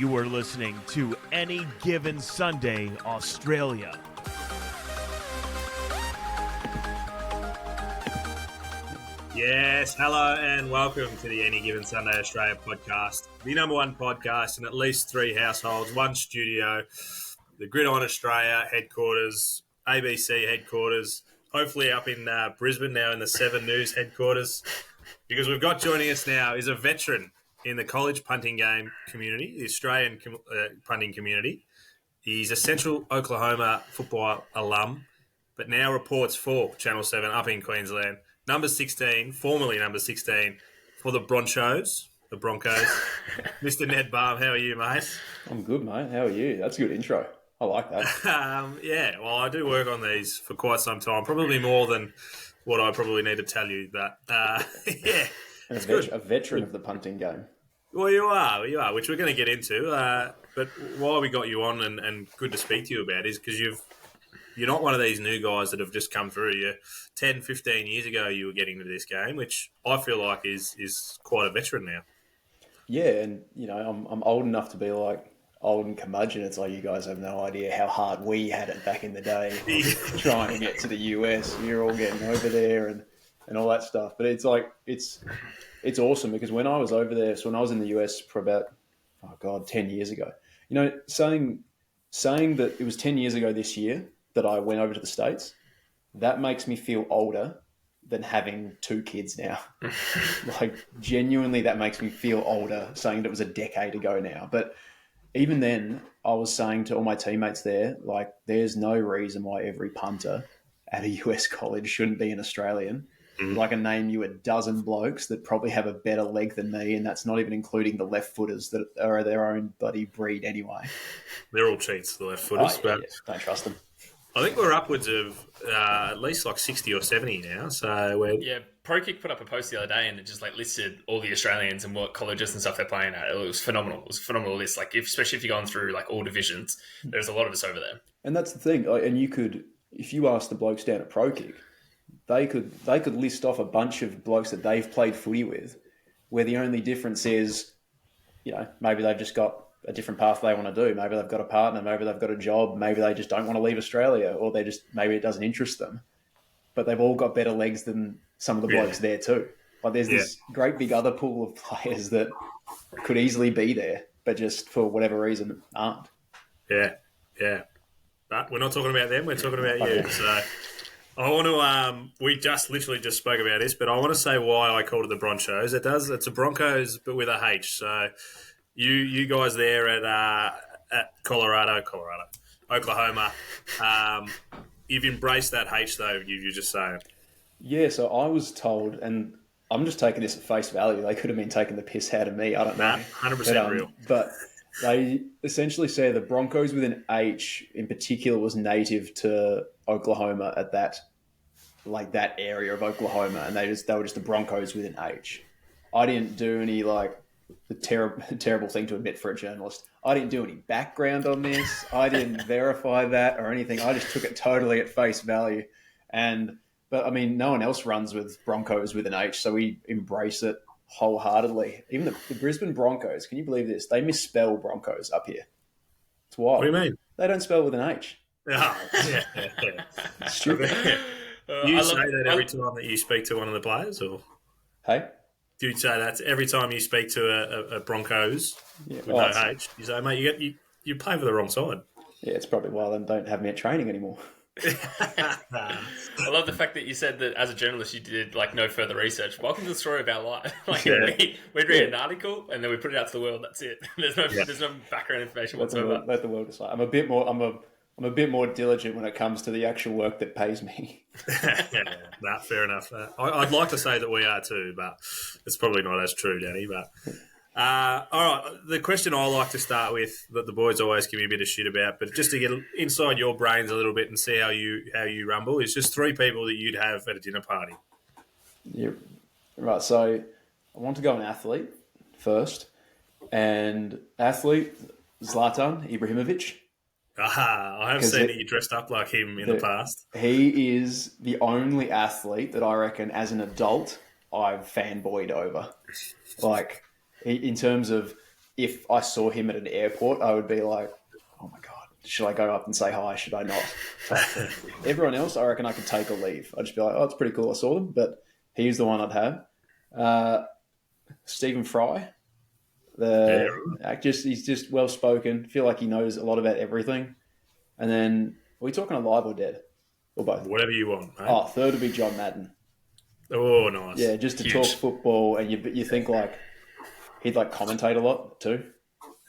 You are listening to Any Given Sunday, Australia. Yes, hello and welcome to the Any Given Sunday Australia podcast, the number one podcast in at least 3 households, 1 studio, the Gridiron Australia headquarters, ABC headquarters, hopefully up in Brisbane now in the 7 News headquarters, because we've got joining us now is a veteran in the college punting game community, the Australian punting community. He's a Central Oklahoma football alum, but now reports for Channel 7 up in Queensland. Number 16, formerly number 16, for the Broncos, Mr. Ned Balme. How are you, mate? I'm good, mate. How are you? That's a good intro. I like that. Yeah, well, I do work on these for quite some time, probably more than what I probably need to tell you. But, yeah, And a veteran of the punting game. Well, you are, which we're going to get into. But why we got you on and good to speak to you about is because you're not one of these new guys that have just come through. You 10, 15 years ago, you were getting into this game, which I feel like is quite a veteran now. Yeah, and you know, I'm old enough to be like old and curmudgeon. It's like you guys have no idea how hard we had it back in the day, trying to get to the US. You're all getting over there and all that stuff. But it's like it's awesome because when I was over there, so when I was in the US for about 10 years ago, you know, saying that it was 10 years ago this year that I went over to the States, that makes me feel older than having 2 kids now. Like, genuinely, that makes me feel older saying that it was a decade ago now. But even then, I was saying to all my teammates there, like, there's no reason why every punter at a US college shouldn't be an Australian. I can name you a dozen blokes that probably have a better leg than me, and that's not even including the left footers that are their own bloody breed anyway. They're all cheats, the left footers. But don't trust them. I think we're upwards of at least like 60 or 70 now. So ProKick put up a post the other day and it just like listed all the Australians and what colleges and stuff they're playing at. It was phenomenal. It was a phenomenal list. Like, especially if you're going through like all divisions, there's a lot of us over there. And that's the thing. And you could, if you ask the blokes down at ProKick, they could list off a bunch of blokes that they've played footy with, where the only difference is, you know, maybe they've just got a different path they want to do. Maybe they've got a partner, maybe they've got a job, maybe they just don't want to leave Australia, or maybe it doesn't interest them. But they've all got better legs than some of the blokes there too. Like, there's this great big other pool of players that could easily be there, but just for whatever reason aren't. Yeah. But we're not talking about them, we're talking about you. So I want to, we literally just spoke about this, but I want to say why I called it the Broncos. It's a Broncos, but with a H. So you guys there at Oklahoma, you've embraced that H though, you're just saying. Yeah, so I was told, and I'm just taking this at face value. They could have been taking the piss out of me. I don't know. 100% real. But they essentially say the Broncos with an H in particular was native to Oklahoma at that area of Oklahoma, and they were just the Broncos with an H. I didn't do any the terrible thing to admit for a journalist. I didn't do any background on this. I didn't verify that or anything. I just took it totally at face value. But I mean, no one else runs with Broncos with an H, so we embrace it wholeheartedly. Even the Brisbane Broncos, can you believe this? They misspell Broncos up here. It's wild. What do you mean? They don't spell with an H. Oh, yeah. Stupid. You say that every time that you speak to one of the players, or? Hey? Do you say that every time you speak to a Broncos with no H? You say, mate, you're playing for the wrong side. Yeah, it's probably why they don't have me at training anymore. I love the fact that you said that as a journalist you did no further research. Welcome to the story of our life. We'd read an article and then we put it out to the world. That's it. There's no background information whatsoever. Let the world decide. I'm a bit more diligent when it comes to the actual work that pays me. Fair enough. I'd like to say that we are too, but it's probably not as true, Danny. But all right, the question I like to start with that the boys always give me a bit of shit about, but just to get inside your brains a little bit and see how you rumble, is just 3 people that you'd have at a dinner party. Yeah, right. So I want to go an athlete first, and athlete Zlatan Ibrahimovic. I have seen that you dressed up like him in the past. He is the only athlete that I reckon, as an adult, I've fanboyed over. In terms of if I saw him at an airport, I would be like, oh my God, should I go up and say hi? Should I not? Everyone else, I reckon I could take or leave. I'd just be like, oh, it's pretty cool. I saw them, but he's the one I'd have. Stephen Fry, the actor, he's just well spoken. Feel like he knows a lot about everything. And then, are we talking alive or dead, or both? Whatever you want, mate. Oh, third would be John Madden. Oh, nice. Yeah, just to talk football, and you think like he'd like commentate a lot too.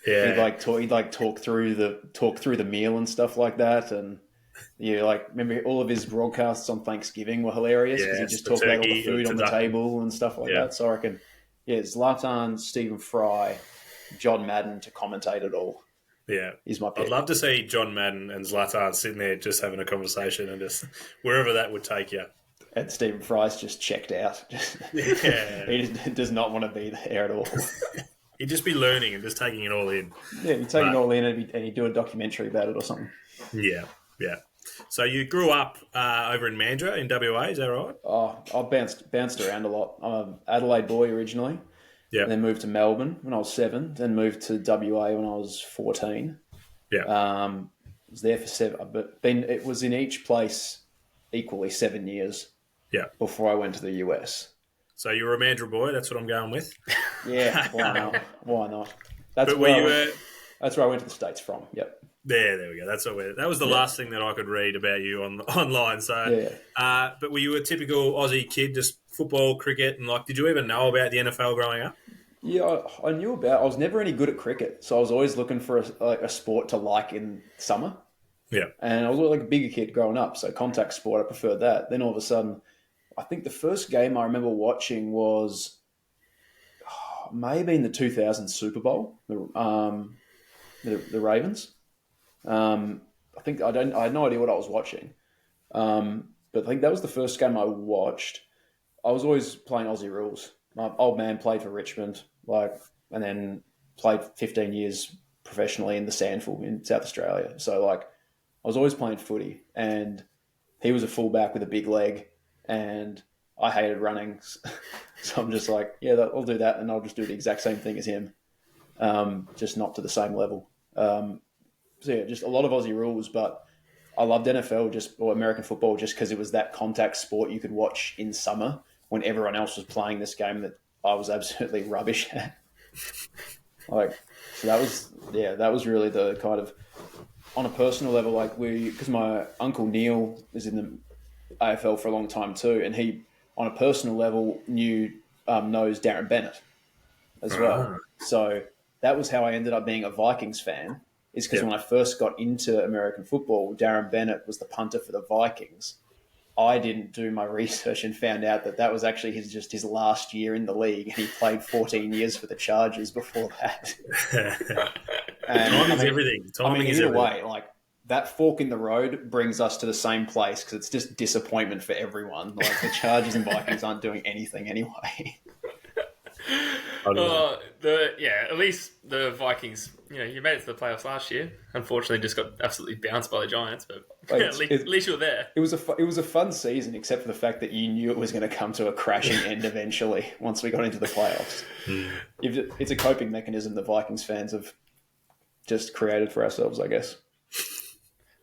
Yeah, he'd talk through the meal and stuff like that, and remember all of his broadcasts on Thanksgiving were hilarious because he just talked about all the food on the table and stuff like that. So I reckon, Zlatan, Stephen Fry, John Madden to commentate it all. Yeah, is my pick. I'd love to see John Madden and Zlatan sitting there just having a conversation and just wherever that would take you. And Stephen Fry's just checked out. Yeah. He just does not want to be there at all. He'd just be learning and just taking it all in. Yeah, he'd take it all in and he'd do a documentary about it or something. Yeah. So you grew up over in Mandurah in WA, is that right? Oh, I bounced around a lot. I'm an Adelaide boy originally. Yeah. And then moved to Melbourne when I was 7. Then moved to WA when I was 14. Yeah. Was there for 7, but it was in each place equally 7 years. Yeah. Before I went to the US. So you were a Mandurah boy. That's what I'm going with. Yeah. Why not? That's where I went to the States from. Yep. There we go. That was the last thing that I could read about you online. So, but were you a typical Aussie kid, just football, cricket, and did you even know about the NFL growing up? Yeah, I knew about. I was never any good at cricket, so I was always looking for a sport to like in summer. Yeah, and I was like a bigger kid growing up, so contact sport, I preferred that. Then all of a sudden, I think the first game I remember watching was maybe in the 2000 Super Bowl, the Ravens. I had no idea what I was watching, but I think that was the first game I watched. I was always playing Aussie rules. My old man played for Richmond, and then played 15 years professionally in the Sandful in South Australia. So I was always playing footy, and he was a fullback with a big leg, and I hated running. So I'm just like, I'll do that, and I'll just do the exact same thing as him, just not to the same level. Just a lot of Aussie rules, but I loved NFL or American football just because it was that contact sport you could watch in summer when everyone else was playing this game that I was absolutely rubbish at. So that was really the kind of, on a personal level, because my uncle Neil is in the AFL for a long time too, and he, on a personal level, knows Darren Bennett as well. So that was how I ended up being a Vikings fan, is because when I first got into American football, Darren Bennett was the punter for the Vikings. I didn't do my research and found out that was actually his last year in the league, and he played 14 years for the Chargers before that. Timing is everything. Timing is everything. Either way, that fork in the road brings us to the same place because it's just disappointment for everyone. The Chargers and Vikings aren't doing anything anyway. At least the Vikings, you made it to the playoffs last year. Unfortunately, just got absolutely bounced by the Giants, but at least you were there. It was a fun season, except for the fact that you knew it was going to come to a crashing end eventually once we got into the playoffs. It's a coping mechanism that Vikings fans have just created for ourselves, I guess.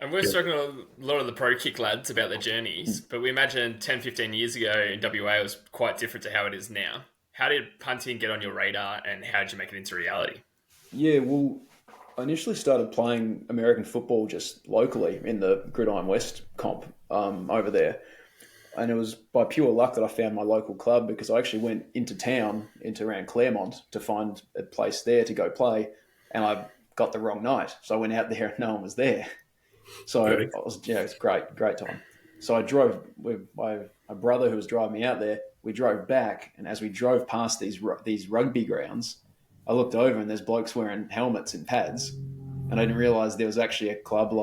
And we're talking to a lot of the pro kick lads about their journeys, but we imagine 10, 15 years ago in WA it was quite different to how it is now. How did punting get on your radar, and how did you make it into reality? Yeah, well, I initially started playing American football just locally in the Gridiron West comp over there. And it was by pure luck that I found my local club, because I actually went into town, into around Claremont, to find a place there to go play, and I got the wrong night. So I went out there and no one was there. So it was great time. So I drove with my brother who was driving me out there. We drove back, and as we drove past these rugby grounds, I looked over and there's blokes wearing helmets and pads, and I didn't realise there was actually a club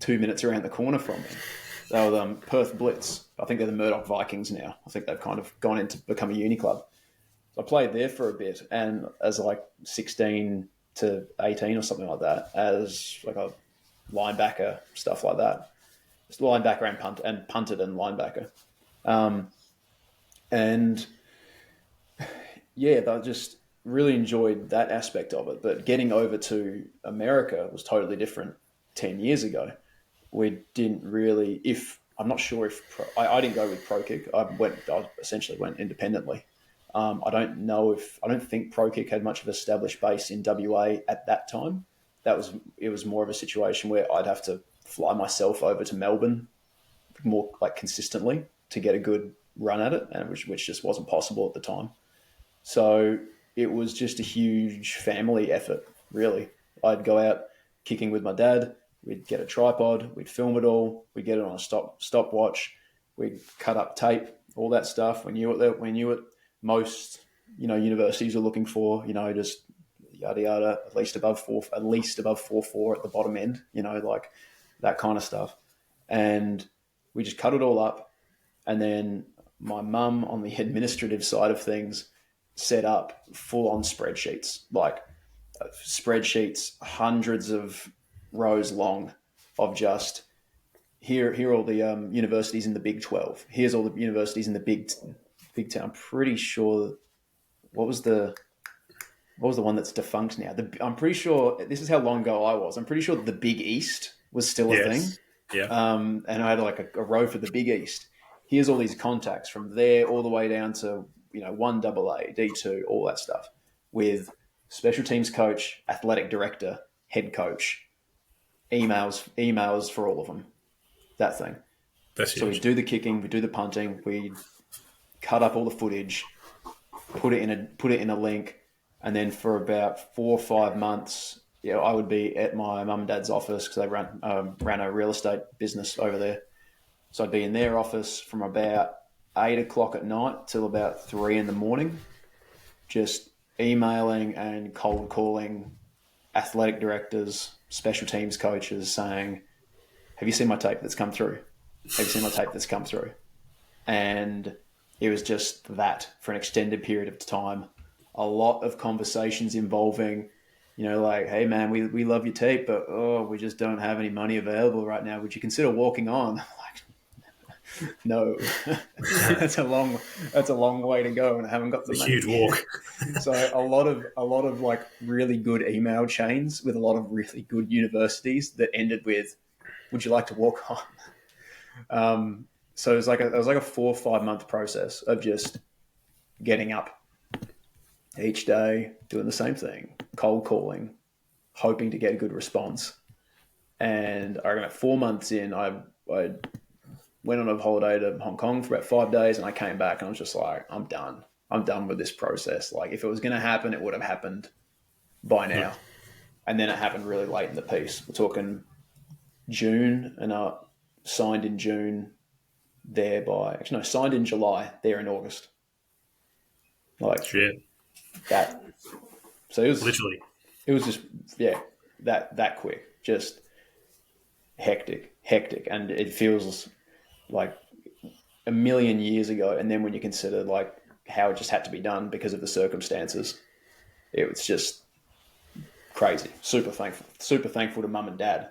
2 minutes around the corner from me. They were Perth Blitz. I think they're the Murdoch Vikings now. I think they've kind of gone in to become a uni club. So I played there for a bit, and as 16 to 18 or something like that, as a linebacker, stuff like that. Just linebacker and punted and linebacker. That just really enjoyed that aspect of it. But getting over to America was totally different 10 years ago. We didn't really, I'm not sure if, I didn't go with Pro Kick. I essentially went independently. I don't think Pro Kick had much of an established base in WA at that time. It was more of a situation where I'd have to fly myself over to Melbourne more like consistently to get a good run at it, and which just wasn't possible at the time. So it was just a huge family effort, really. I'd go out kicking with my dad. We'd get a tripod. We'd film it all. We'd get it on a stopwatch. We'd cut up tape, all that stuff. We knew it. Most universities are looking for just yada yada, at least above 4.4 at the bottom end. Like that kind of stuff. And we just cut it all up, and then my mum on the administrative side of things set up full-on spreadsheets, hundreds of rows long of just here are all the universities in the Big 12. Here's all the universities in the Big 10. I'm pretty sure what was the one that's defunct now? I'm pretty sure this is how long ago I was. I'm pretty sure the Big East was still a thing. Yeah. And I had like a row for the Big East. Here's all these contacts from there all the way down to 1AA, D2, all that stuff, with special teams coach, athletic director, head coach, emails for all of them, that thing. That's huge. So we do the kicking, we do the punting, we cut up all the footage, put it in a link, and then for about 4 or 5 months, I would be at my mum and dad's office because they ran a real estate business over there. So I'd be in their office from about 8 o'clock at night till about 3 in the morning, just emailing and cold calling athletic directors, special teams coaches saying, have you seen my tape that's come through? Have you seen my tape that's come through? And it was just that for an extended period of time. A lot of conversations involving, like, hey man, we love your tape, but we just don't have any money available right now. Would you consider walking on? Like, no, that's a long way to go, and I haven't got the money. Huge walk. So a lot of like really good email chains with a lot of really good universities that ended with, would you like to walk on? So it was like a 4 or 5 month process of just getting up each day, doing the same thing, cold calling, hoping to get a good response. And I reckon 4 months in, I went on a holiday to Hong Kong for about 5 days, and I came back and I was just like, I'm done. I'm done with this process. Like, if it was going to happen, it would have happened by now. Yeah. And then it happened really late in the piece. We're talking June, and I signed in June, signed in July, there in August. Like, shit. That. So it was just that quick, just hectic, and it feels like a million years ago. And then when you consider like how it just had to be done because of the circumstances, it was just crazy. Super thankful to mum and dad.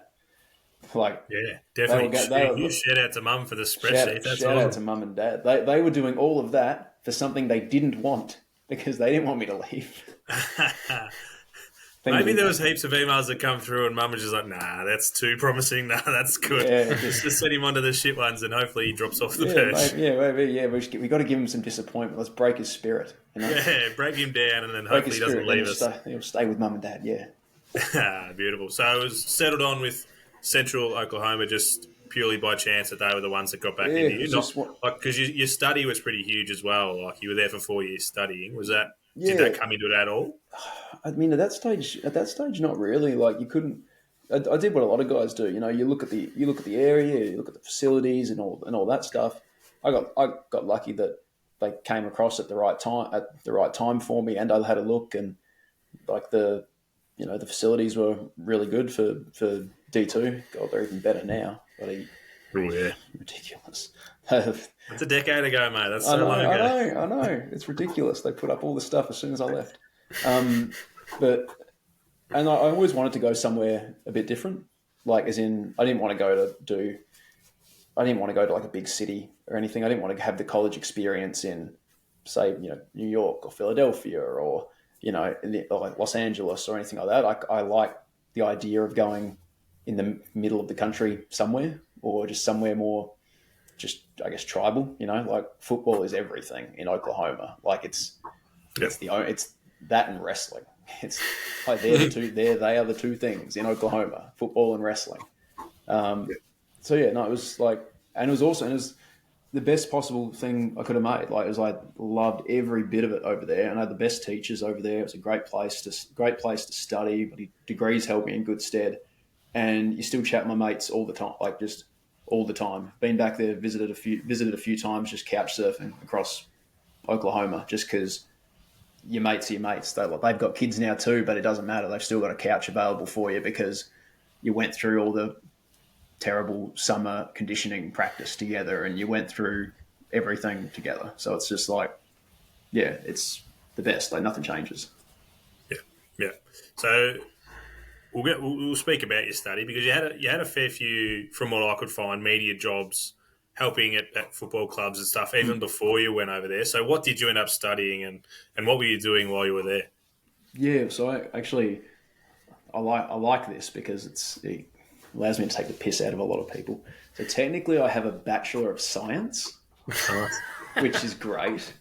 Like, yeah, definitely. Huge shout out to mum for the spreadsheet. Shout out to mum and dad. They were doing all of that for something they didn't want, because they didn't want me to leave. Maybe there was heaps of emails that come through and mum was just like, nah, that's too promising. Nah, that's good. Yeah, just send him onto the shit ones and hopefully he drops off the perch. Maybe. We got to give him some disappointment. Let's break his spirit. Yeah, break him down and then hopefully he doesn't leave us. He'll stay with mum and dad, yeah. Beautiful. So it was settled on with Central Oklahoma just purely by chance that they were the ones that got back into you. Because your study was pretty huge as well. Like, you were there for 4 years studying. Was that... Yeah. Did that come into it at all? I mean, at that stage, not really. Like, you couldn't. I did what a lot of guys do. You look at the area, you look at the facilities, and all that stuff. I got lucky that they came across at the right time for me, and I had a look, and like the facilities were really good for D2. God, they're even better now. But ridiculous. It's a decade ago, mate. That's so long ago. I know. It's ridiculous. They put up all the stuff as soon as I left. And I always wanted to go somewhere a bit different. Like, as in, I didn't want to go to like a big city or anything. I didn't want to have the college experience in, say, New York or Philadelphia or like Los Angeles or anything like that. I like the idea of going in the middle of the country somewhere, or just somewhere more, just I guess tribal. Like football is everything in Oklahoma. Like it's that and wrestling. It's like they're the two. They are the two things in Oklahoma: football and wrestling. So yeah, no, it was like, and it was the best possible thing I could have made. Like, I loved every bit of it over there, and I had the best teachers over there. It was a great place to study. But degrees held me in good stead, and you still chat with my mates all the time, like just all the time. Been back there, visited a few times, just couch surfing across Oklahoma, just because your mates are your mates. They've got kids now too, but it doesn't matter. They've still got a couch available for you because you went through all the terrible summer conditioning practice together, and you went through everything together. So it's just like, yeah, it's the best. Like nothing changes. Yeah. So we'll speak about your study, because you had a fair few, from what I could find, media jobs helping at football clubs and stuff even before you went over there. So what did you end up studying, and what were you doing while you were there? Yeah, so I like this because it allows me to take the piss out of a lot of people. So technically I have a Bachelor of Science, which is great. Is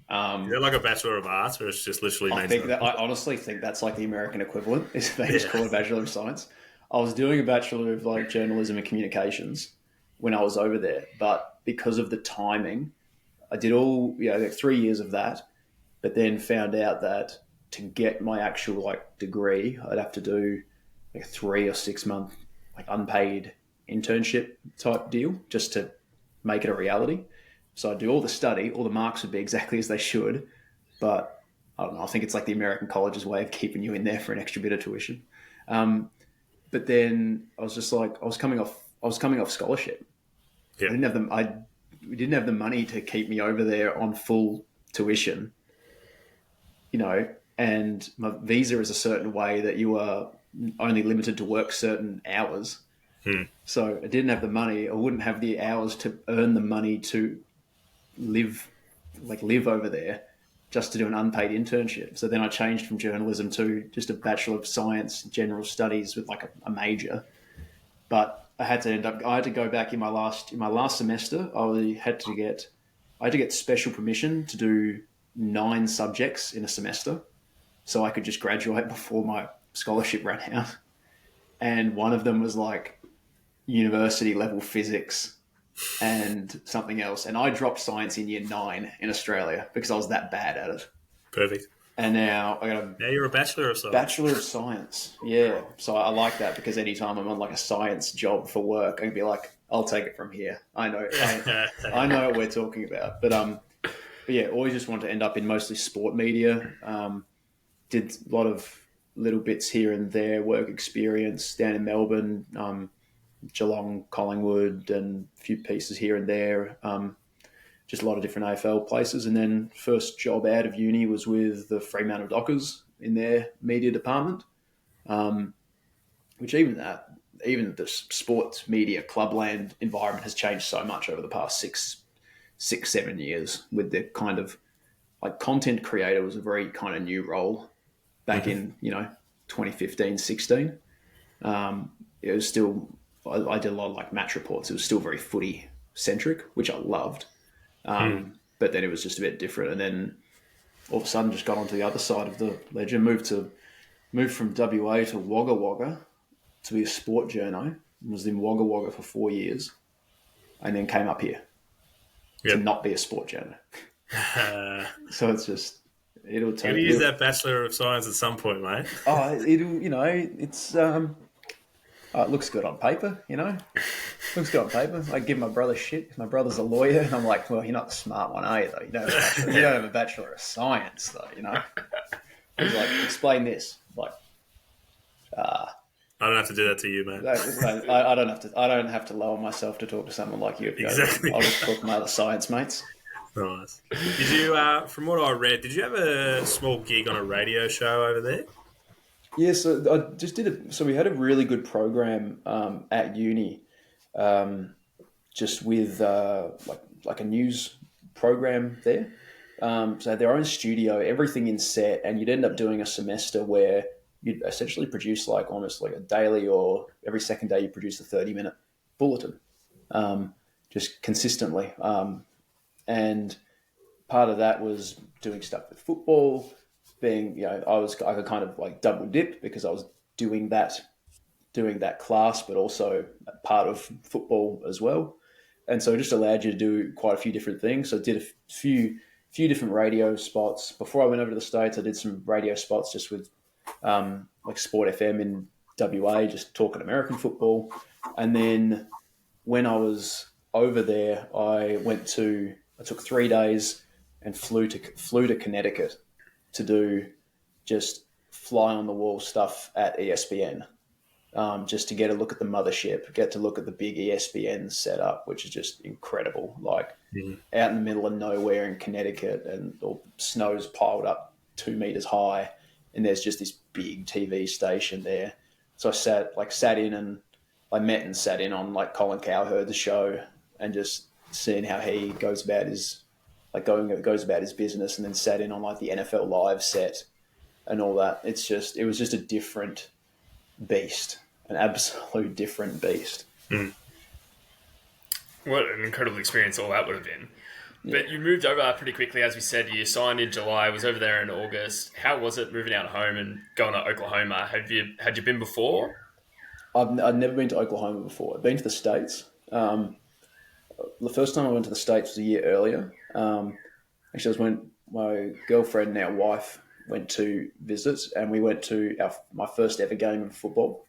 that like a Bachelor of Arts, or it's just literally I honestly think that's like the American equivalent, is they just call it Bachelor of Science. I was doing a Bachelor of like Journalism and Communications when I was over there, but because of the timing, I did all like 3 years of that, but then found out that to get my actual like degree, I'd have to do like a 3 or 6 month like unpaid internship type deal just to make it a reality. So I'd do all the study, all the marks would be exactly as they should, but I don't know, I think it's like the American college's way of keeping you in there for an extra bit of tuition. But then I was just like, I was coming off scholarship. Yeah. We didn't have the money to keep me over there on full tuition, and my visa is a certain way that you are only limited to work certain hours. So I didn't have the money. I wouldn't have the hours to earn the money to live over there, just to do an unpaid internship. So then I changed from journalism to just a Bachelor of Science, General Studies with like a major. But I had to go back in my last semester. I had to get special permission to do 9 subjects in a semester, so I could just graduate before my scholarship ran out. And one of them was like university level physics and something else. And I dropped science in year 9 in Australia because I was that bad at it. Perfect. And now now you're a Bachelor of Science. Bachelor of Science, yeah. So I like that, because anytime I'm on like a science job for work, I can be like, I'll take it from here. I know what we're talking about. But yeah, always just wanted to end up in mostly sport media. Did a lot of little bits here and there, work experience down in Melbourne, Geelong, Collingwood, and a few pieces here and there. Just a lot of different AFL places. And then first job out of uni was with the Fremantle Dockers in their media department, which even the sports media clubland environment has changed so much over the past 6-7 years, with the kind of like content creator was a very kind of new role back in 2015, 16. It was still, I did a lot of like match reports. It was still very footy centric, which I loved. But then it was just a bit different. And then all of a sudden just got onto the other side of the ledger, moved from WA to Wagga Wagga to be a sport journo. Was in Wagga Wagga for 4 years, and then came up here to not be a sport journo. So it's just, it'll take... You'll use that Bachelor of Science at some point, mate. It's... it looks good on paper, Looks good on paper. I give my brother shit. My brother's a lawyer, and I'm like, well, you're not the smart one, are you, though? You don't have a Bachelor of Science, though, He's like, explain this. Like, I don't have to do that to you, man. I don't have to lower myself to talk to someone like you. Exactly. I'll just talk to my other science mates. Nice. Did you, from what I read, did you have a small gig on a radio show over there? Yeah, so I just did so we had a really good program at uni, just with like a news program there. So they had their own studio, everything in set, and you'd end up doing a semester where you'd essentially produce like almost like a daily, or every second day you produce a 30-minute bulletin, just consistently. And part of that was doing stuff with football, being, I could kind of like double dip because I was doing that class, but also part of football as well. And so it just allowed you to do quite a few different things. So I did a few different radio spots. Before I went over to the States, I did some radio spots just with like Sport FM in WA, just talking American football. And then when I was over there, I took 3 days and flew to Connecticut to do just fly on the wall stuff at ESPN. Just to get a look at the mothership, get to look at the big ESPN setup, which is just incredible. Like out in the middle of nowhere in Connecticut, and all snow's piled up 2 meters high, and there's just this big TV station there. So I sat in, and I met and sat in on like Colin Cowherd's show, and just seeing how he goes about his business, and then sat in on like the NFL Live set and all that. It was just a different beast. An absolute different beast. What an incredible experience all that would have been. Yeah. But you moved over pretty quickly, as we said. You signed in July, was over there in August. How was it moving out home and going to Oklahoma? Had you been before? I'd never been to Oklahoma before. I've been to the States. The first time I went to the States was a year earlier. Actually, it was when my girlfriend, now wife, went to visit, and we went to my first ever game of football.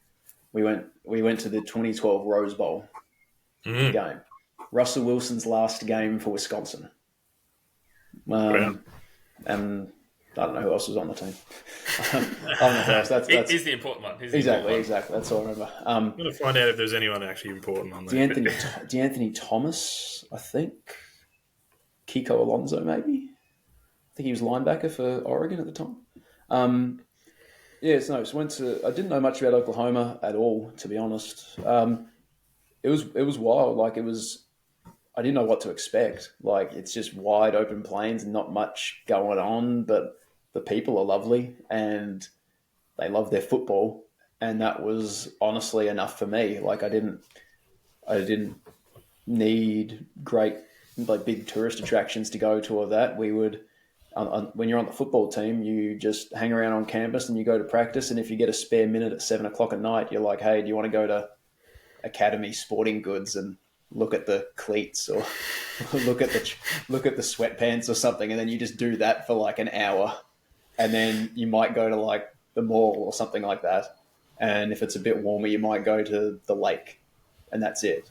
We went to the 2012 Rose Bowl game. Russell Wilson's last game for Wisconsin. And I don't know who else was on the team. I don't know who else. He's the important one. Exactly. That's all I remember. I'm going to find out if there's anyone actually important on there. D'Anthony Thomas, I think. Kiko Alonso, maybe. I think he was linebacker for Oregon at the time. I didn't know much about Oklahoma at all, to be honest. It was wild. I didn't know what to expect. Like, it's just wide open plains and not much going on, but the people are lovely and they love their football. And that was honestly enough for me. Like, I didn't need great, like, big tourist attractions to go to all that. We would, when you're on the football team, you just hang around on campus and you go to practice. And if you get a spare minute at 7:00 at night, you're like, hey, do you want to go to Academy Sporting Goods and look at the cleats, or look at the sweatpants or something? And then you just do that for like an hour. And then you might go to like the mall or something like that. And if it's a bit warmer, you might go to the lake, and that's it.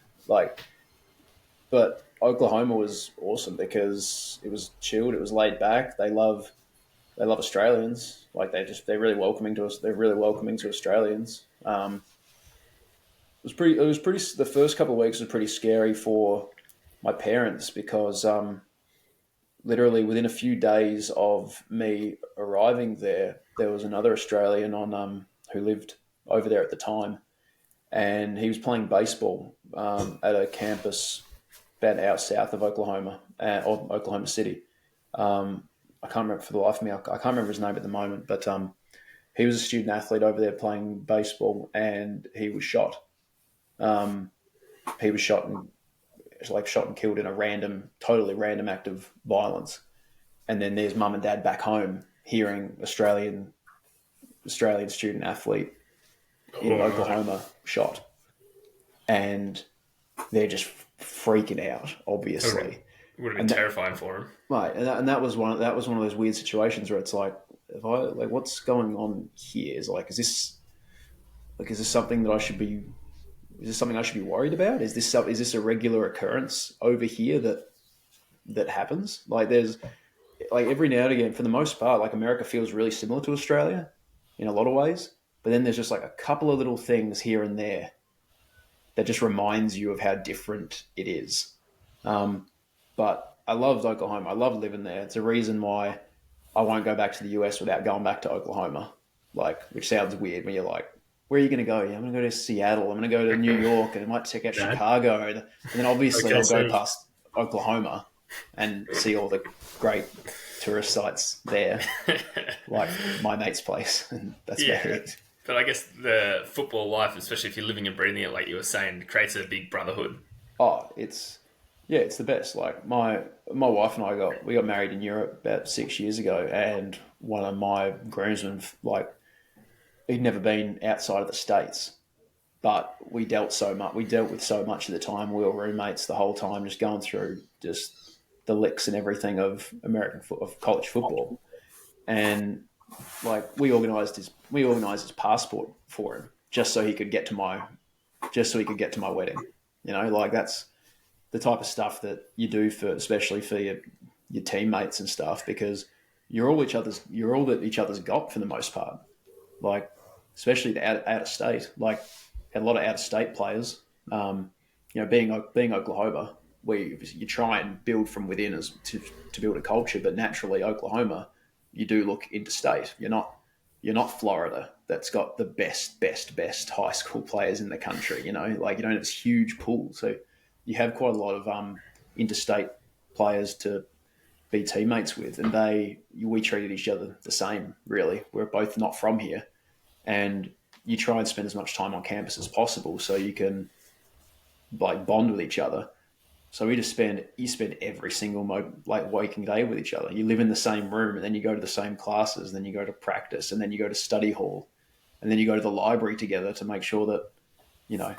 But Oklahoma was awesome because it was chilled. It was laid back. They love Australians. Like, they're really welcoming to us. They're really welcoming to Australians. It was pretty. The first couple of weeks was pretty scary for my parents because literally within a few days of me arriving there was another Australian who lived over there at the time, and he was playing baseball at a campus about out south of Oklahoma, or Oklahoma City. I can't remember for the life of me. I can't remember his name at the moment, but he was a student athlete over there playing baseball, and he was shot. He was shot and killed in a totally random act of violence. And then there's mum and dad back home hearing Australian student athlete in Oklahoma shot, and they're just freaking out, obviously. Would have been terrifying for him, right? And that was one of those weird situations where it's like, what's going on here? Is this something that I should be? Is this something I should be worried about? Is this a regular occurrence over here that happens? Like, there's like every now and again, for the most part, like America feels really similar to Australia in a lot of ways, but then there's just like a couple of little things here and there that just reminds you of how different it is. But I loved Oklahoma. I loved living there. It's a reason why I won't go back to the US without going back to Oklahoma. Which sounds weird when you're like, where are you going to go? Yeah, I'm going to go to Seattle. I'm going to go to New York, and I might check out Chicago. And then obviously I'll go past Oklahoma. and see all the great tourist sites there, like my mate's place, and that's about it. But I guess the football life, especially if you're living and breathing it, like you were saying, creates a big brotherhood. Oh, it's the best. Like my wife and we got married in Europe about 6 years ago, and one of my groomsmen, like, he'd never been outside of the States, but we dealt with so much at the time. We were roommates the whole time, just going through just the licks and everything of of college football, and like we organised his passport for him just so he could get to my wedding. You know, like that's the type of stuff that you do especially for your teammates and stuff, because you're all that each other's got for the most part. Like, especially the out of state, like a lot of out of state players. Being Oklahoma, where you try and build from within to build a culture, but naturally Oklahoma, you do look interstate. You're not Florida, that's got the best high school players in the country. You know, like you don't have this huge pool, so you have quite a lot of interstate players to be teammates with, and we treated each other the same. Really, we're both not from here, and you try and spend as much time on campus as possible so you can like bond with each other. So you spend every single waking day with each other. You live in the same room, and then you go to the same classes, and then you go to practice, and then you go to study hall, and then you go to the library together to make sure that, you know,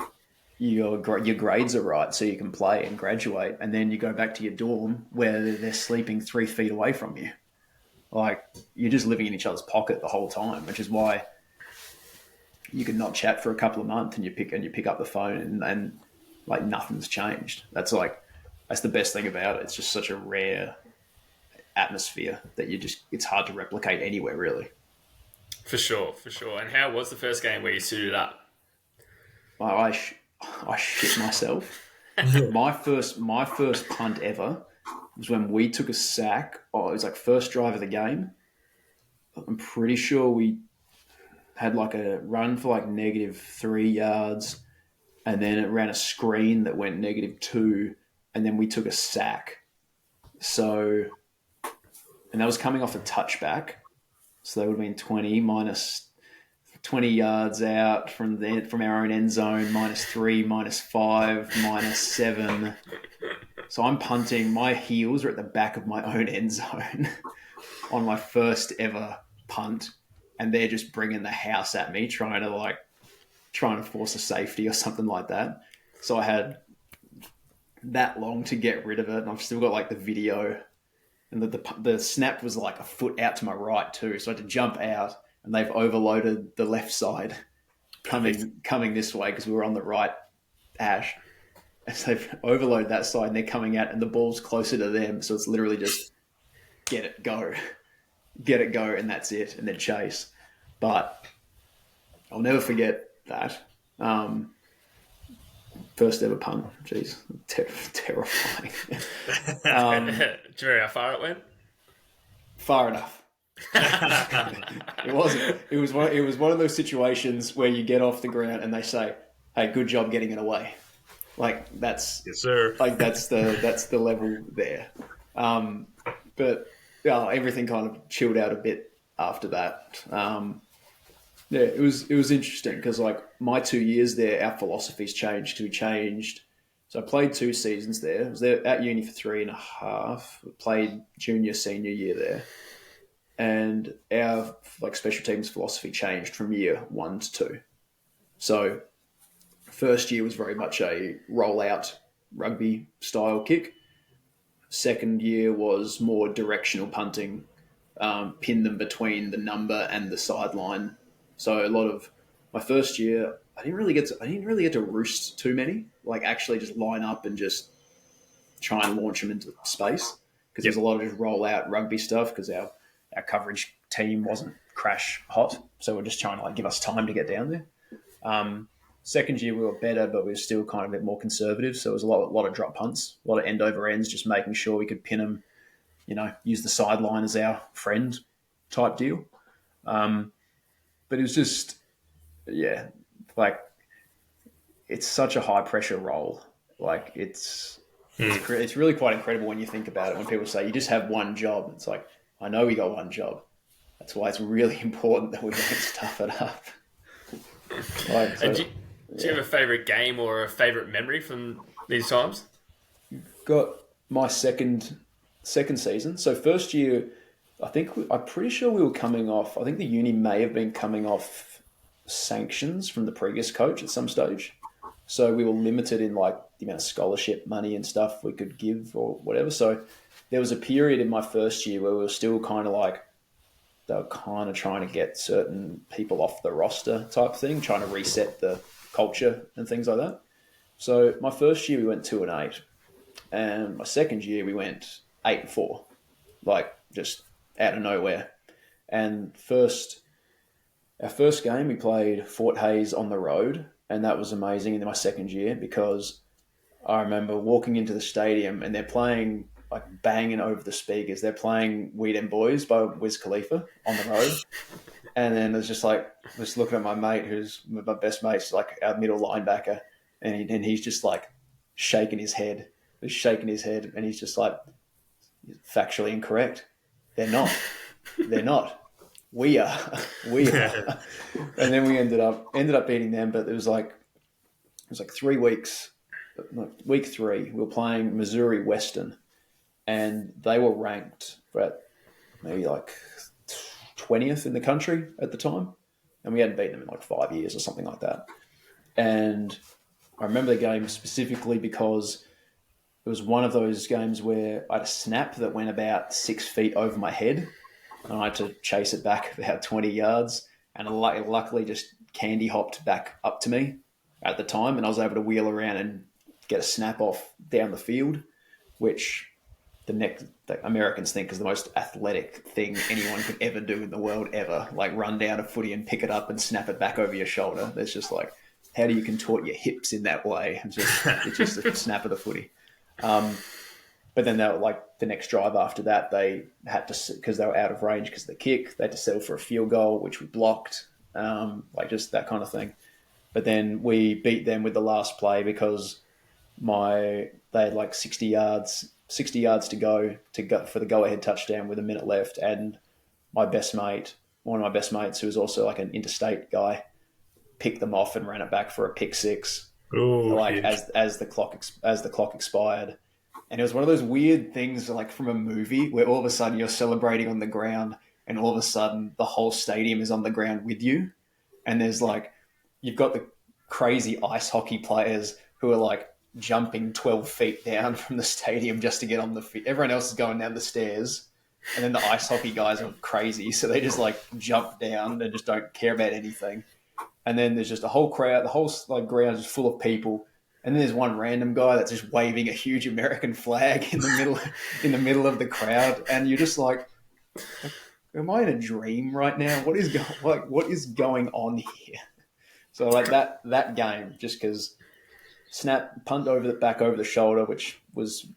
your grades are right so you can play and graduate, and then you go back to your dorm where they're sleeping 3 feet away from you. Like, you're just living in each other's pocket the whole time, which is why you can not chat for a couple of months and you pick up the phone and like nothing's changed. That's the best thing about it. It's just such a rare atmosphere that it's hard to replicate anywhere, really. For sure. And how was the first game where you suited up? I shit myself. my first punt ever was when we took a sack. Oh, it was like first drive of the game. I'm pretty sure we had like a run for like -3 yards, and then it ran a screen that went -2, and then we took a sack. So, and that was coming off a touchback. So that would have been 20 minus 20 yards out from our own end zone, -3, -5, -7. So I'm punting. My heels are at the back of my own end zone on my first ever punt, and they're just bringing the house at me, trying to force a safety or something like that. So I had that long to get rid of it, and I've still got like the video, and the snap was like a foot out to my right too, so I had to jump out, and they've overloaded the left side coming this way because we were on the right hash, and so they've overloaded that side, and they're coming out, and the ball's closer to them, so it's literally just get it, go, and that's it, and then chase. But I'll never forget that. First ever punt. Jeez, terrifying. Do you remember how far it went? Far enough. It wasn't. It was one of those situations where you get off the ground and they say, "Hey, good job getting it away." Like that's yes, sir. Like that's the level there. But yeah, everything kind of chilled out a bit after that. Yeah, it was interesting because like my 2 years there, our philosophies changed because we changed. So I played 2 seasons there. I was there at uni for 3.5. Played junior, senior year there, and our like special teams philosophy changed from year 1 to 2. So first year was very much a rollout rugby style kick. Second year was more directional punting, pin them between the number and the sideline. So a lot of my first year, I didn't really get to roost too many. Like actually just line up and just try and launch them into space, because there's a lot of just roll out rugby stuff because our coverage team wasn't crash hot, so we're just trying to like give us time to get down there. Second year we were better, but we were still kind of a bit more conservative. So it was a lot of drop punts, a lot of end over ends, just making sure we could pin them. You know, use the sideline as our friend type deal. But it was just, like, it's such a high pressure role. Like, it's It's really quite incredible when you think about it. When people say you just have one job, it's like, I know we got one job. That's why it's really important that we don't stuff it up. Do you have a favourite game or a favourite memory from these times? Got my second season. So first year, I'm pretty sure we were coming off. I think the uni may have been coming off sanctions from the previous coach at some stage. So we were limited in like the amount of scholarship money and stuff we could give or whatever. So there was a period in my first year where we were still kind of like, they were kind of trying to get certain people off the roster type thing, trying to reset the culture and things like that. So my first year we went 2-8, and my second year we went 8-4, like just out of nowhere. And our first game we played Fort Hayes on the road, and that was amazing in my second year because I remember walking into the stadium and they're playing, like banging over the speakers. They're playing We Dem Boys by Wiz Khalifa on the road. And then it's just like, just looking at my mate, who's my best mate's like our middle linebacker. And he's just like shaking his head. And he's just like, factually incorrect. They're not. They're not. We are. And then we ended up beating them, but it was like 3 weeks. Week 3, we were playing Missouri Western, and they were ranked at maybe like 20th in the country at the time, and we hadn't beaten them in like 5 years or something like that. And I remember the game specifically because it was one of those games where I had a snap that went about 6 feet over my head, and I had to chase it back about 20 yards, and it luckily just candy hopped back up to me at the time, and I was able to wheel around and get a snap off down the field, which the Americans think is the most athletic thing anyone could ever do in the world ever. Like run down a footy and pick it up and snap it back over your shoulder. There's just like, how do you contort your hips in that way? It's just a snap of the footy. But then they were like the next drive after that, they had to, because they were out of range because of the kick, they had to settle for a field goal, which we blocked, like just that kind of thing. But then we beat them with the last play because they had like 60 yards to go for the go-ahead touchdown with a minute left, and one of my best mates, who was also like an interstate guy, picked them off and ran it back for a pick six. Ooh, as the clock expired. And it was one of those weird things like from a movie where all of a sudden you're celebrating on the ground and all of a sudden the whole stadium is on the ground with you, and there's like, you've got the crazy ice hockey players who are like jumping 12 feet down from the stadium just to get on the field. Everyone else is going down the stairs, and then the ice hockey guys are crazy, so they just like jump down and just don't care about anything. And then there's just a whole crowd, the whole like ground is full of people, and then there's one random guy that's just waving a huge American flag in the middle of the crowd, and you're just like, am I in a dream right now? What is going on here? So like that game, just because punt back over the shoulder, which was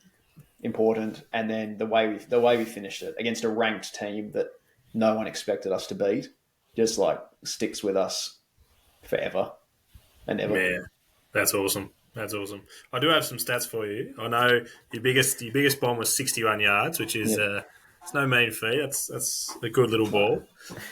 important, and then the way we finished it against a ranked team that no one expected us to beat, just like sticks with us forever and ever. Yeah, that's awesome. I do have some stats for you. I know your biggest bomb was 61 yards, which is it's no mean feat. That's a good little ball.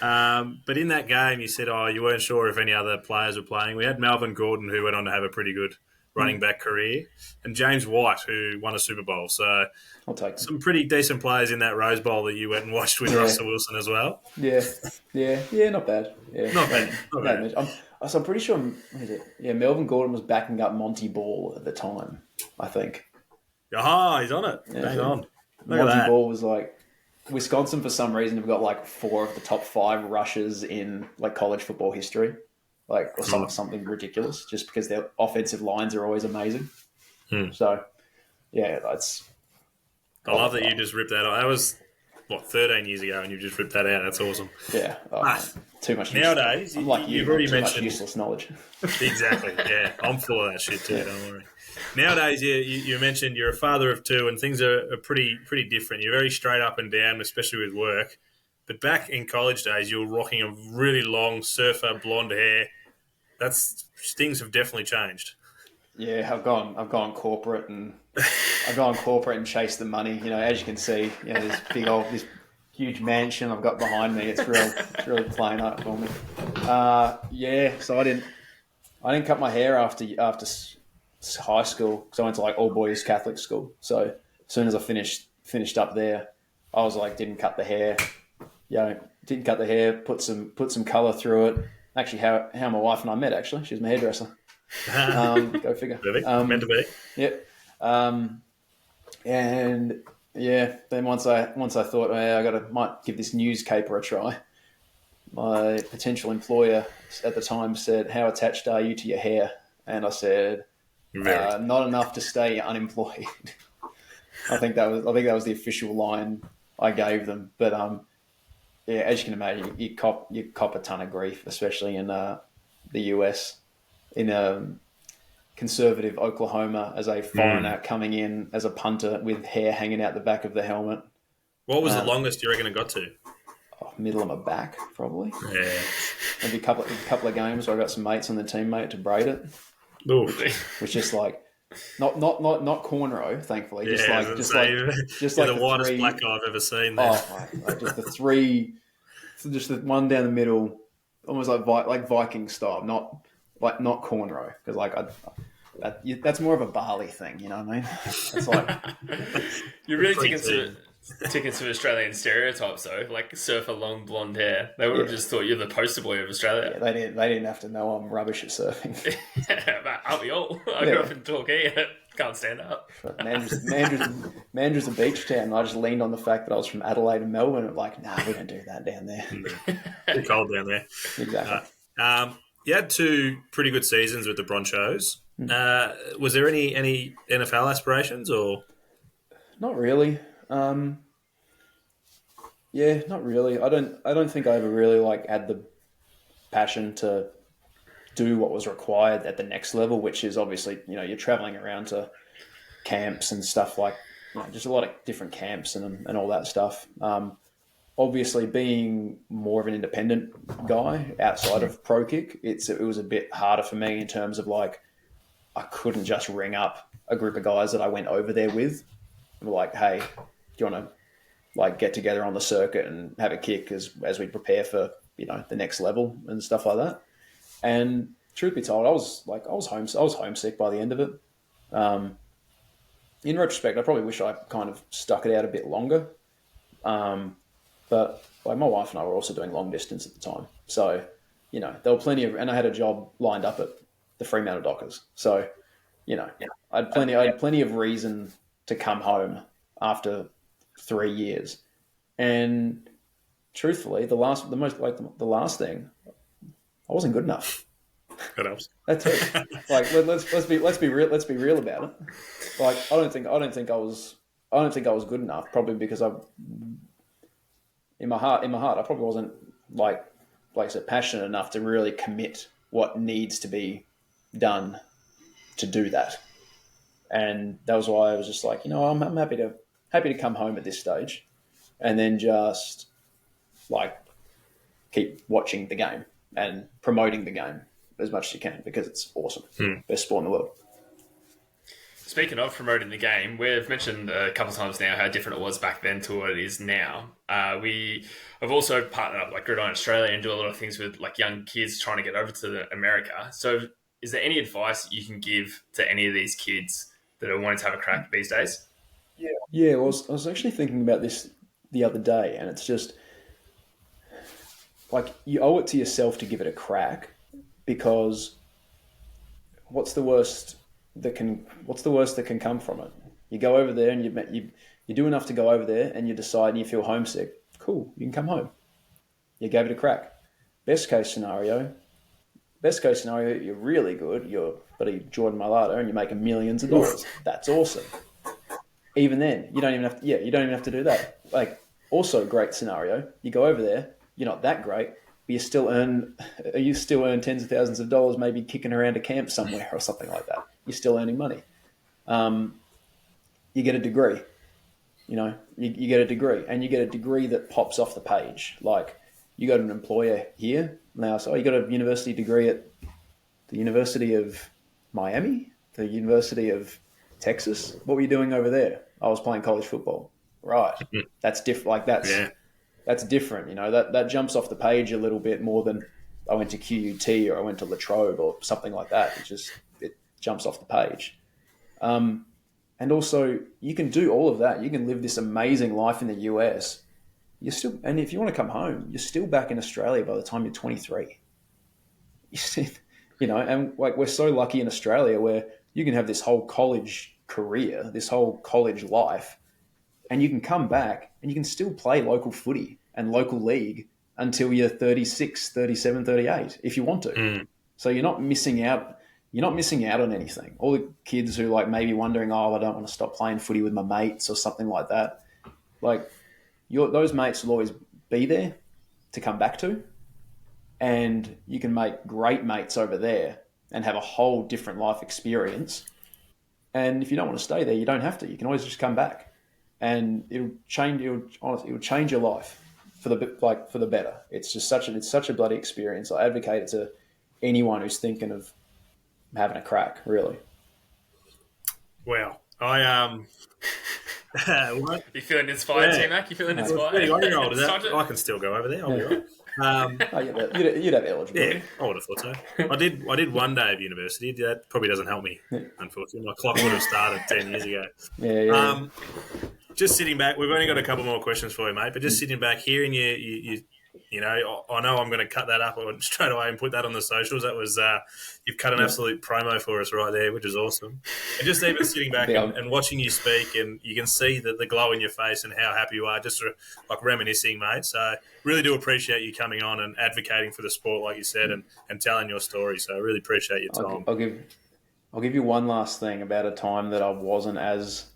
But in that game, you said, you weren't sure if any other players were playing. We had Melvin Gordon, who went on to have a pretty good running back career, and James White, who won a Super Bowl. So I'll take some pretty decent players in that Rose Bowl that you went and watched with Russell Wilson as well. Yeah, not bad. Yeah, not bad. I'm pretty sure. What is it? Yeah, Melvin Gordon was backing up Monty Ball at the time, I think. He's on it. Yeah, hang on. Look Monty at that. Ball was like, Wisconsin for some reason have got like 4 of the top 5 rushers in like college football history, like or something ridiculous, just because their offensive lines are always amazing. So, yeah, that's. I love that you just ripped that off. That was 13 years ago, and you just ripped that out. That's awesome. Yeah, too much. Nowadays, you've already mentioned useless knowledge. Exactly. Yeah, I'm full of that shit too. Don't worry. Nowadays, you mentioned you're a father of 2, and things are pretty different. You're very straight up and down, especially with work. But back in college days, you were rocking a really long surfer blonde hair. Things have definitely changed. Yeah, I've gone corporate, and I go on corporate and chase the money. As you can see, this huge mansion I've got behind me. It's really playing up for me. So I didn't cut my hair after high school because I went to like all boys Catholic school. So as soon as I finished up there, I was like, didn't cut the hair. Didn't cut the hair. Put some color through it. Actually, how my wife and I met. Actually, she's my hairdresser. Go figure. Really? Meant to be. Yep. And yeah, then once I thought, might give this news caper a try. My potential employer at the time said, "How attached are you to your hair?" And I said, "Not enough to stay unemployed." I think that was the official line I gave them. But as you can imagine, you cop a ton of grief, especially in the US, in conservative Oklahoma, as a foreigner coming in as a punter with hair hanging out the back of the helmet. What was the longest you reckon it got to? Middle of my back, probably. Yeah. Maybe a couple of games where I got some mates on the team, mate, to braid it. Oof. Which just like not cornrow, thankfully. Just like the widest three, black I've ever seen. There. Oh, like just the three, just the one down the middle, almost like Viking style, not cornrow, because that's more of a Bali thing, you know what I mean? It's like you're really taking some Australian stereotypes though, like surfer long blonde hair. They would have just thought you're the poster boy of Australia. Yeah, they didn't have to know I'm rubbish at surfing. Aren't we all? I grew up in Torquay and can't stand up. Mandurah's a beach town. I just leaned on the fact that I was from Adelaide and Melbourne. And like, we don't do that down there. Too cold down there. Exactly. You had 2 pretty good seasons with the Broncos. Was there any NFL aspirations or? Not really. Not really. I don't think I ever really had the passion to do what was required at the next level, which is obviously, you're traveling around to camps and stuff just a lot of different camps and all that stuff. Obviously, being more of an independent guy outside of Pro Kick, it was a bit harder for me in terms of I couldn't just ring up a group of guys that I went over there with and be like, hey, do you want to get together on the circuit and have a kick as we prepare for the next level and stuff like that. And truth be told, I was homesick by the end of it. In retrospect, I probably wish I kind of stuck it out a bit longer. But my wife and I were also doing long distance at the time. So, there were plenty of, and I had a job lined up at the Fremantle Dockers. So, I had plenty of reason to come home after 3 years. And truthfully, the last thing, I wasn't good enough. What else? That's it. Let's be real about it. I don't think I was good enough. Probably because in my heart, I probably wasn't like I said, passionate enough to really commit what needs to be done to do that. And that was why I was just like, I'm happy to come home at this stage, and then just keep watching the game and promoting the game as much as you can, because it's awesome. Best sport in the world. Speaking of promoting the game, we've mentioned a couple of times now how different it was back then to what it is now. We have also partnered up Gridiron Australia and do a lot of things with young kids trying to get over to America. So is there any advice you can give to any of these kids that are wanting to have a crack these days? Yeah. I was actually thinking about this the other day, and it's just you owe it to yourself to give it a crack, because what's the worst that can come from it? You go over there and you do enough to go over there, and you decide and you feel homesick. Cool, you can come home. You gave it a crack. Best case scenario, you're really good. You're bloody Jordan Mailata and you're making millions of dollars. That's awesome. Even then, you don't even have to do that. Also great scenario, you go over there, you're not that great, but you still earn tens of thousands of dollars, maybe kicking around a camp somewhere or something like that. You're still earning money. You get a degree. You get a degree, and you get a degree that pops off the page. You got an employer here now, so you got a university degree at the University of Miami, the University of Texas? What were you doing over there? I was playing college football. Right. That's different. Like that's different. That jumps off the page a little bit more than I went to QUT or I went to La Trobe or something like that. It jumps off the page. And also, you can do all of that. You can live this amazing life in the US. And if you want to come home, you're still back in Australia by the time you're 23. And like we're so lucky in Australia where you can have this whole college career, this whole college life, and you can come back and you can still play local footy and local league until you're 36, 37, 38 if you want to. So you're not missing out. You're not missing out on anything. All the kids who like maybe wondering, I don't want to stop playing footy with my mates or something like that. Like those mates will always be there to come back to, and you can make great mates over there and have a whole different life experience. And if you don't want to stay there, you don't have to. You can always just come back, and it'll change your life for the better. It's just such a bloody experience. I advocate it to anyone who's thinking of having a crack, really. Well, I You feeling inspired, TMac? You feeling inspired? I can still go over there. I'll be right. You'd have eligibility. Yeah, I would have thought so. I did one day of university. That probably doesn't help me, unfortunately. My clock would have started 10 years ago. Yeah. Just sitting back, we've only got a couple more questions for you, mate. But just sitting back, hearing you know, I know I'm going to cut that up straight away and put that on the socials. That was you've cut an absolute promo for us right there, which is awesome. And just even sitting back and watching you speak, and you can see the glow in your face and how happy you are, just like reminiscing, mate. So really do appreciate you coming on and advocating for the sport, like you said, and telling your story. So I really appreciate your time. I'll give you one last thing about a time that I wasn't as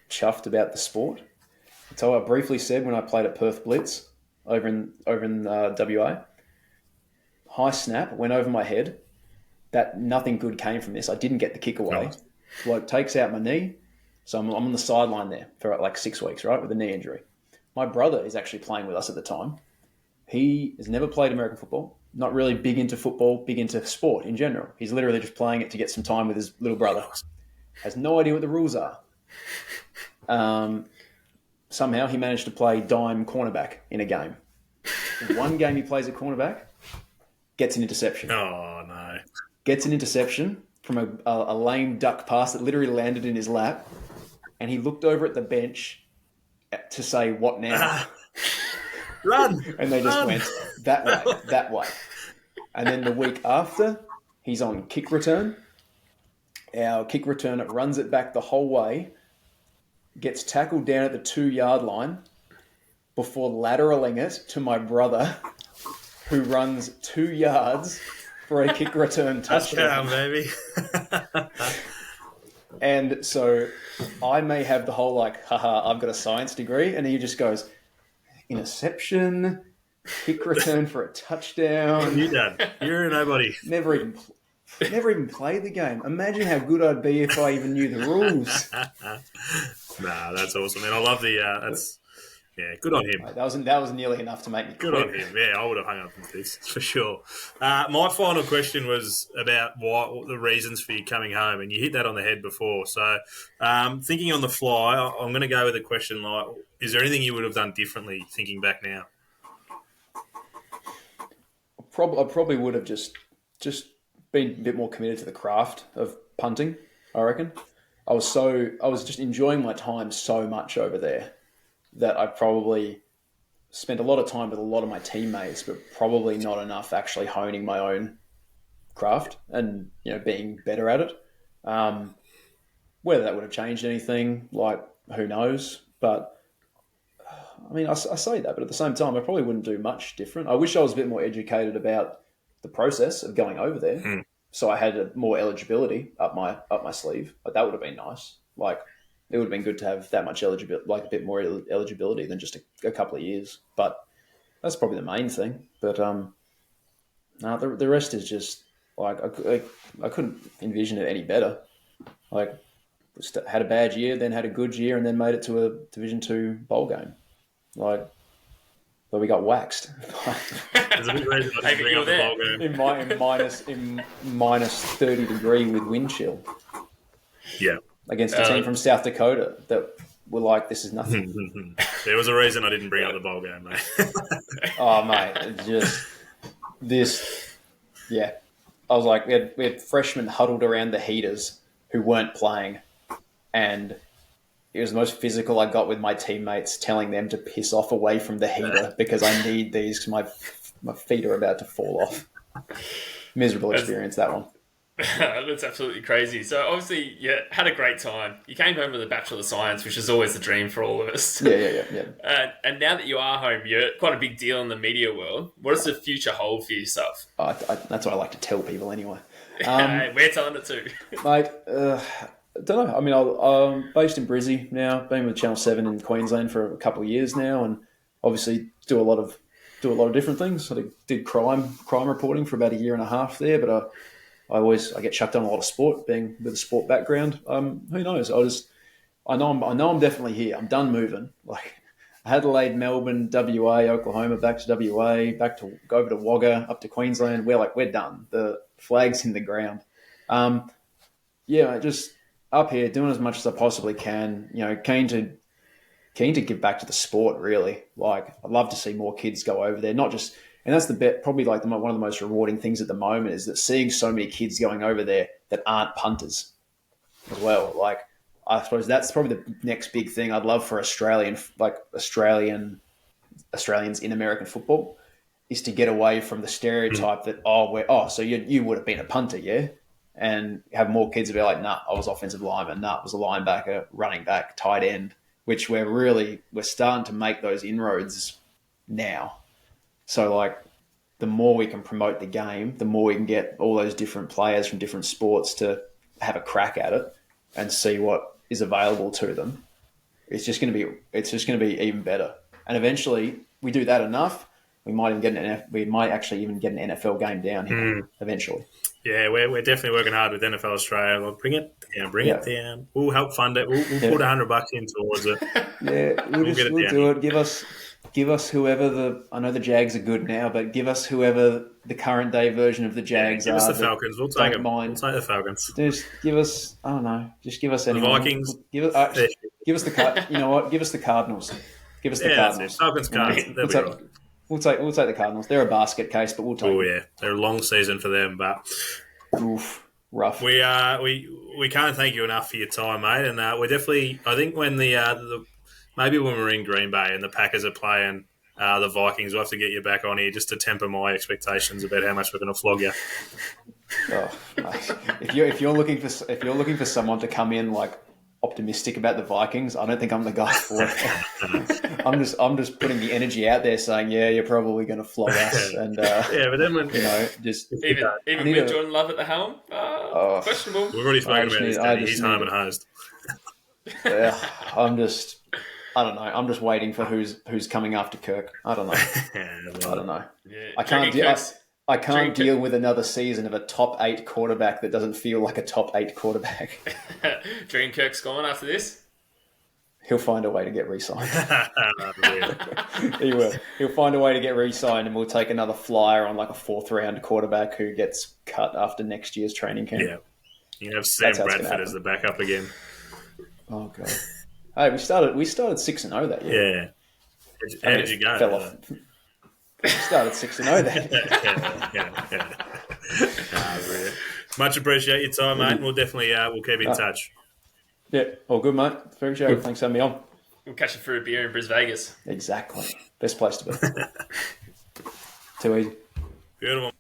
chuffed about the sport. So I briefly said when I played at Perth Blitz over in WA, high snap went over my head. That nothing good came from this. I didn't get the kick away. Bloke takes out my knee, so I'm on the sideline there for like 6 weeks, right, with a knee injury. My brother is actually playing with us at the time. He has never played American football, not really big into football, big into sport in general. He's literally just playing it to get some time with his little brother. Has no idea what the rules are. Somehow he managed to play dime cornerback in a game. In one game he plays at cornerback, gets an interception. Oh, no. Gets an interception from a lame duck pass that literally landed in his lap, and he looked over at the bench to say, "What now?" Run! And they just went, that way. And then the week after, he's on kick return. Our kick returner runs it back the whole way, gets tackled down at the 2-yard line before lateraling it to my brother, who runs 2 yards for a kick return touchdown. Baby. And so I may have the whole haha, I've got a science degree, and he just goes, interception, kick return for a touchdown. You done. You're a nobody. Never even played the game. Imagine how good I'd be if I even knew the rules. Nah, that's awesome, man. I love good on him. Mate, that was nearly enough to make me Good on him. Yeah, I would have hung up with this for sure. My final question was about what the reasons for you coming home, and you hit that on the head before. So, thinking on the fly, I'm going to go with a question like: is there anything you would have done differently thinking back now? I probably would have just been a bit more committed to the craft of punting, I reckon. I was just enjoying my time so much over there that I probably spent a lot of time with a lot of my teammates, but probably not enough actually honing my own craft and, being better at it. Whether that would have changed anything, who knows? But I mean, I say that, but at the same time, I probably wouldn't do much different. I wish I was a bit more educated about the process of going over there. So I had more eligibility up my sleeve. But that would have been nice. It would have been good to have that much eligibility, a bit more eligibility than just a couple of years. But that's probably the main thing. But the rest is just I couldn't envision it any better. Had a bad year, then had a good year, and then made it to a Division 2 bowl game. But we got waxed. There's a big reason I bring up the bowl game. In minus 30 degree with wind chill. Yeah. against a team from South Dakota that were like, this is nothing. There was a reason I didn't bring up the bowl game, mate. Oh, mate, just this, yeah. I was like, we had freshmen huddled around the heaters who weren't playing, and it was the most physical I got with my teammates, telling them to piss off away from the heater because I need these because my feet are about to fall off. Miserable experience, that one. That's absolutely crazy. So obviously you had a great time. You came home with a Bachelor of Science, which is always the dream for all of us. Yeah. And now that you are home, you're quite a big deal in the media world. What does the future hold for yourself? That's what I like to tell people anyway. We're telling it too. Mate, I don't know. I mean, I'm based in Brisbane now. Been with Channel 7 in Queensland for a couple of years now, and obviously do a lot of different things. I did crime reporting for about a year and a half there, but I get chucked on a lot of sport, being with a sport background. Who knows? I know I'm definitely here. I'm done moving. Like Adelaide, Melbourne, WA, Oklahoma, back to WA, go over to Wagga, up to Queensland. We're done. The flag's in the ground. Just up here doing as much as I possibly can. You know, keen to give back to the sport. Really, like I'd love to see more kids go over there. Not just, and that's probably like one of the most rewarding things at the moment is that seeing so many kids going over there that aren't punters as well. Like I suppose that's probably the next big thing I'd love for Australians in American football is to get away from the stereotype that so you would have been a punter, yeah. And have more kids be like, nah, I was offensive lineman, nah, I was a linebacker, running back, tight end, which we're starting to make those inroads now. So like the more we can promote the game, the more we can get all those different players from different sports to have a crack at it and see what is available to them. It's just going to be even better. And eventually we do that enough, we might actually even get an NFL game down here eventually. Yeah, we're definitely working hard with NFL Australia. Well, bring it down. We'll help fund it. We'll put $100 in towards it. Yeah, we'll do it. Give us whoever I know the Jags are good now, but give us whoever the current day version of the Jags give are. Give us the Falcons. We'll take them. Mind. We'll take the Falcons. Just give us, I don't know, just give us anyone. The Vikings. Give us the you know what? Give us the Cardinals. Give us the Cardinals. Falcons, Cardinals. We'll take the Cardinals. They're a basket case, but we'll take them. Oh, yeah. They're a long season for them, but... Oof, rough. We can't thank you enough for your time, mate. And we're definitely... I think when maybe when we're in Green Bay and the Packers are playing the Vikings, we'll have to get you back on here just to temper my expectations about how much we're going to flog you. Oh, mate. If you're looking for someone to come in like optimistic about the Vikings, I don't think I'm the guy for it. I'm just putting the energy out there, saying, yeah, you're probably going to flog us, and but then when just even with Jordan Love at the helm, questionable. We've already spoken about this. He's home and hosed. I don't know. I'm just waiting for who's coming after Kirk. I don't know. I don't know. Yeah. I can't deal with another season of a top 8 quarterback that doesn't feel like a top 8 quarterback. Dream Kirk's gone after this? He'll find a way to get re-signed. He will. He'll find a way to get re-signed, and we'll take another flyer on like a 4th round quarterback who gets cut after next year's training camp. Yeah. You can have Sam Bradford as the backup again. Oh, God. Hey, we started 6-0 that year. Yeah. How did you go? Fell off. We started 6-0 then. Yeah. Much appreciate your time, mate. We'll definitely we'll keep in touch. Yeah, all good, mate. Very sure. Thanks for having me on. We'll catch you for a beer in Brisbane, Vegas. Exactly. Best place to be. Too easy. Beautiful.